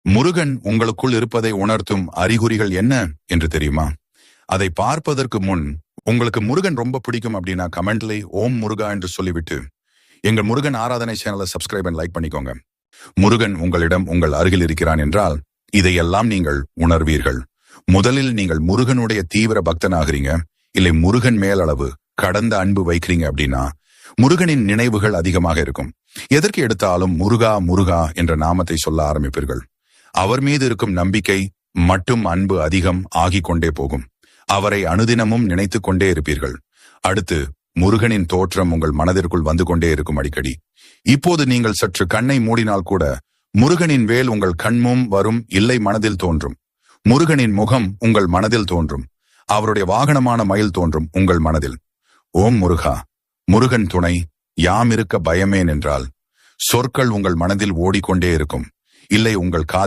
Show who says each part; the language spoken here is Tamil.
Speaker 1: முருகன் உங்களுக்குள் இருப்பதை உணர்த்தும் அறிகுறிகள் என்ன என்று தெரியுமா? அதை பார்ப்பதற்கு முன் உங்களுக்கு முருகன் ரொம்ப பிடிக்கும் அப்படின்னா கமெண்ட்ல ஓம் முருகா என்று சொல்லிவிட்டு எங்கள் முருகன் ஆராதனை சேனலை சப்ஸ்கிரைப் அண்ட் லைக் பண்ணிக்கோங்க. முருகன் உங்களிடம் உங்கள் அருகில் இருக்கிறான் என்றால் இதையெல்லாம் நீங்கள் உணர்வீர்கள். முதலில் நீங்கள் முருகனுடைய தீவிர பக்தனாகிறீங்க, இல்லை முருகன் மேலளவு கடந்த அன்பு வைக்கிறீங்க அப்படின்னா முருகனின் நினைவுகள் அதிகமாக இருக்கும். எதற்கு எடுத்தாலும் முருகா முருகா என்ற நாமத்தை சொல்ல ஆரம்பிப்பீர்கள். அவர் மீது இருக்கும் நம்பிக்கை மற்றும் அன்பு அதிகம் ஆகிக் கொண்டே போகும். அவரை அனுதினமும் நினைத்து கொண்டே இருப்பீர்கள். அடுத்து முருகனின் தோற்றம் உங்கள் மனதிற்குள் வந்து கொண்டே இருக்கும் அடிக்கடி. இப்போது நீங்கள் சற்று கண்ணை மூடினால் கூட முருகனின் வேல் உங்கள் கண்மும் வரும், இல்லை மனதில் தோன்றும். முருகனின் முகம் உங்கள் மனதில் தோன்றும். அவருடைய வாகனமான மயில் தோன்றும் உங்கள் மனதில். ஓம் முருகா, முருகன் துணை, யாம் இருக்க பயமேன் என்றால் சொற்கள் உங்கள் மனதில் ஓடிக்கொண்டே இருக்கும். இல்லை உங்கள் காதில்